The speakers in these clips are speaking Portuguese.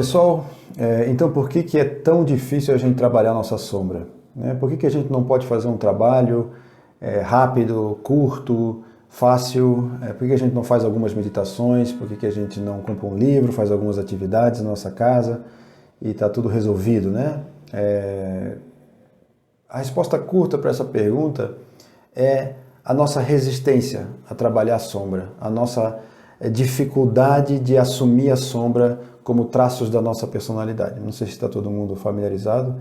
pessoal, então por que é tão difícil a gente trabalhar a nossa sombra? Né? Por que a gente não pode fazer um trabalho rápido, curto, fácil? Por que a gente não faz algumas meditações? Por que a gente não compra um livro, faz algumas atividades na nossa casa e está tudo resolvido, né? A resposta curta para essa pergunta é a nossa resistência a trabalhar a sombra, a nossa dificuldade de assumir a sombra como traços da nossa personalidade. Não sei se está todo mundo familiarizado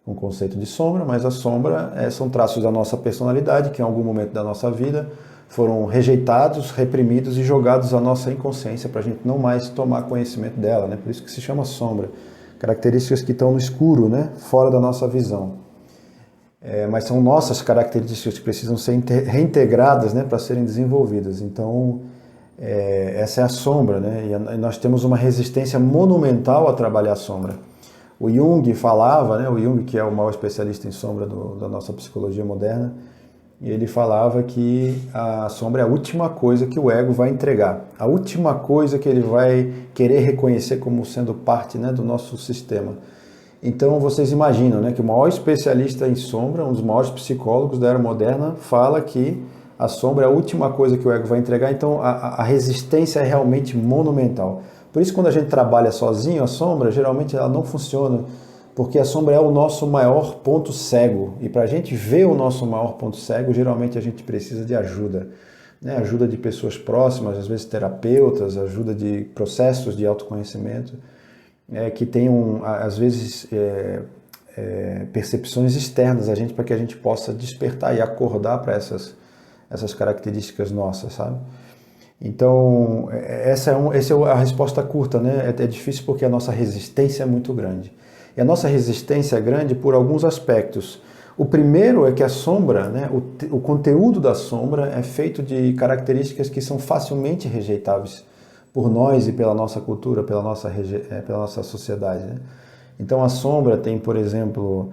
com o conceito de sombra, mas a sombra são traços da nossa personalidade que em algum momento da nossa vida foram rejeitados, reprimidos e jogados à nossa inconsciência para a gente não mais tomar conhecimento dela, né? Por isso que se chama sombra. Características que estão no escuro, né? Fora da nossa visão. Mas são nossas características que precisam ser reintegradas, né, para serem desenvolvidas. Então, essa é a sombra, né? E nós temos uma resistência monumental a trabalhar a sombra. O Jung falava, né, o Jung, que é o maior especialista em sombra da nossa psicologia moderna, ele falava que a sombra é a última coisa que o ego vai entregar, a última coisa que ele vai querer reconhecer como sendo parte, né, do nosso sistema. Então vocês imaginam, né, que o maior especialista em sombra, um dos maiores psicólogos da era moderna, fala que a sombra é a última coisa que o ego vai entregar, então a resistência é realmente monumental. Por isso, quando a gente trabalha sozinho, a sombra, geralmente ela não funciona, porque a sombra é o nosso maior ponto cego. E para a gente ver o nosso maior ponto cego, geralmente a gente precisa de ajuda. Né? Ajuda de pessoas próximas, às vezes terapeutas, ajuda de processos de autoconhecimento, que tenham, às vezes, percepções externas a gente, para que a gente possa despertar e acordar para essas características nossas, sabe? Então, essa é a resposta curta, né? É difícil porque a nossa resistência é muito grande. E a nossa resistência é grande por alguns aspectos. O primeiro é que a sombra, né, o conteúdo da sombra é feito de características que são facilmente rejeitáveis por nós e pela nossa cultura, pela nossa sociedade, né? Então a sombra tem, por exemplo,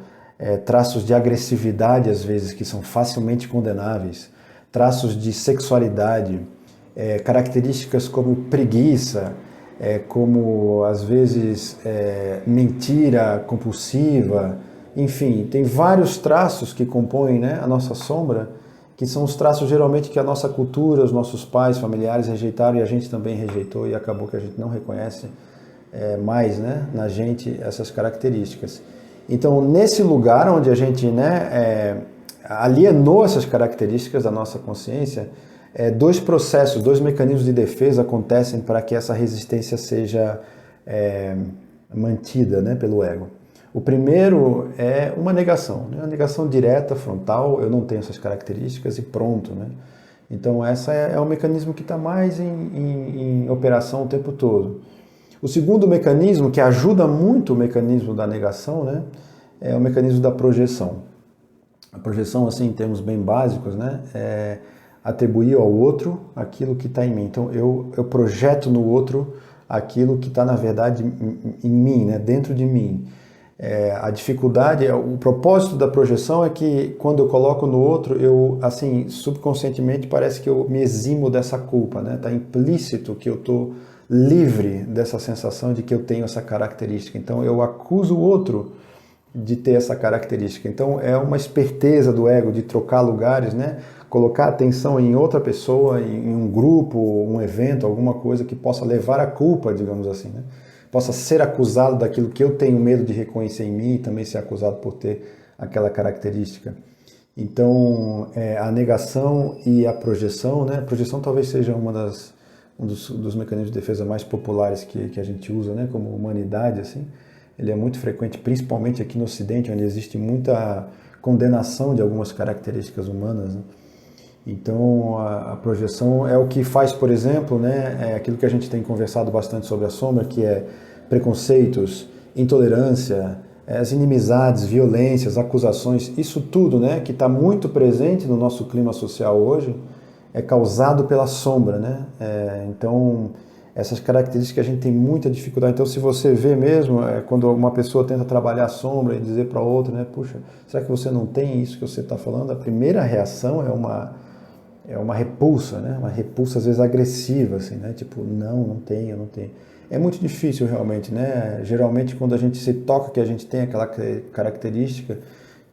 traços de agressividade, às vezes, que são facilmente condenáveis, traços de sexualidade, características como preguiça, como, às vezes, mentira compulsiva, enfim, tem vários traços que compõem, né, a nossa sombra, que são os traços geralmente que a nossa cultura, os nossos pais, familiares rejeitaram e a gente também rejeitou e acabou que a gente não reconhece mais, né, na gente essas características. Então, nesse lugar onde a gente, né, alienou essas características da nossa consciência, dois processos, dois mecanismos de defesa acontecem para que essa resistência seja mantida, né, pelo ego. O primeiro é uma negação, né? Uma negação direta, frontal, eu não tenho essas características e pronto, né? Então essa é o mecanismo que está mais em operação o tempo todo. O segundo mecanismo, que ajuda muito o mecanismo da negação, né, é o mecanismo da projeção. A projeção, assim, em termos bem básicos, né, é atribuir ao outro aquilo que está em mim. Então eu projeto no outro aquilo que está, na verdade, em mim, né, dentro de mim. A dificuldade, o propósito da projeção é que quando eu coloco no outro, eu, assim, subconscientemente parece que eu me eximo dessa culpa, né? Tá implícito que eu estou livre dessa sensação de que eu tenho essa característica. Então eu acuso o outro de ter essa característica. Então é uma esperteza do ego de trocar lugares, né? Colocar atenção em outra pessoa, em um grupo, um evento, alguma coisa que possa levar a culpa, digamos assim, né? Possa ser acusado daquilo que eu tenho medo de reconhecer em mim e também ser acusado por ter aquela característica. Então, a negação e a projeção, né? A projeção talvez seja um dos mecanismos de defesa mais populares que a gente usa, né? Como humanidade, assim. Ele é muito frequente, principalmente aqui no Ocidente, onde existe muita condenação de algumas características humanas, né? Então, a projeção é o que faz, por exemplo, né, aquilo que a gente tem conversado bastante sobre a sombra, que é preconceitos, intolerância, as inimizades, violências, acusações, isso tudo, né, que está muito presente no nosso clima social hoje, é causado pela sombra, né? Então, essas características a gente tem muita dificuldade. Então, se você vê mesmo, quando uma pessoa tenta trabalhar a sombra e dizer para outra, né, puxa, será que você não tem isso que você está falando? A primeira reação é uma repulsa, né? Uma repulsa às vezes agressiva, assim, né? Tipo, não tenho, não tenho. É muito difícil realmente, né? Geralmente quando a gente se toca que a gente tem aquela característica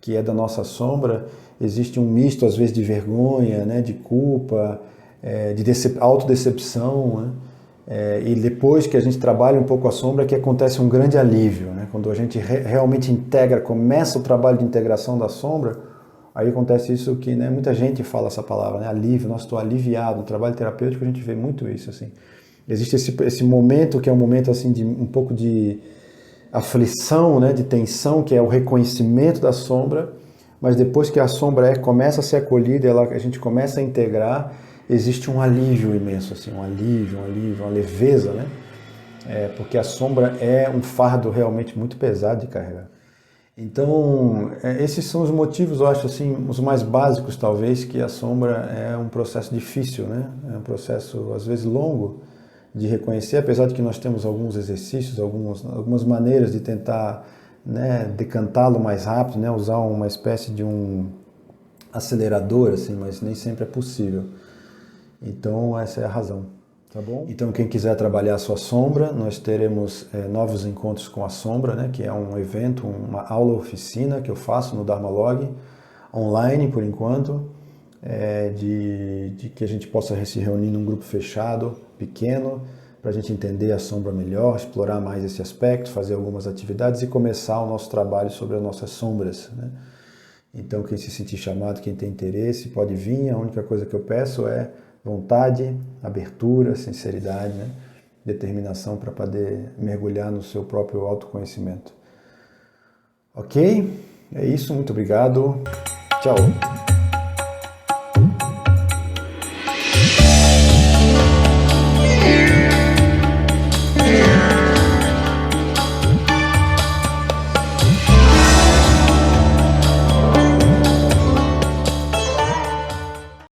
que é da nossa sombra, existe um misto às vezes de vergonha, né? De culpa, de autodecepção, né? E depois que a gente trabalha um pouco a sombra que acontece um grande alívio, né? Quando a gente realmente integra, começa o trabalho de integração da sombra, aí acontece isso que, né, muita gente fala essa palavra, né? Alívio, nossa, estou aliviado. No trabalho terapêutico a gente vê muito isso, assim. Existe esse momento que é um momento assim de um pouco de aflição, né, de tensão, que é o reconhecimento da sombra, mas depois que a sombra começa a ser acolhida, a gente começa a integrar, existe um alívio imenso, assim, um alívio, uma leveza, né? Porque a sombra é um fardo realmente muito pesado de carregar. Então, esses são os motivos, eu acho assim, os mais básicos talvez, que a sombra é um processo difícil, né? É um processo às vezes longo de reconhecer, apesar de que nós temos alguns exercícios, algumas maneiras de tentar, né, decantá-lo mais rápido, né? Usar uma espécie de um acelerador, assim, mas nem sempre é possível. Então, essa é a razão. Tá bom? Então, quem quiser trabalhar a sua sombra, nós teremos novos encontros com a sombra, né, que é um evento, uma aula oficina que eu faço no Dharmalog, online por enquanto, de que a gente possa se reunir num grupo fechado, pequeno, para a gente entender a sombra melhor, explorar mais esse aspecto, fazer algumas atividades e começar o nosso trabalho sobre as nossas sombras, né? Então, quem se sentir chamado, quem tem interesse, pode vir. A única coisa que eu peço é vontade, abertura, sinceridade, né? Determinação para poder mergulhar no seu próprio autoconhecimento. Ok? É isso, muito obrigado. Tchau.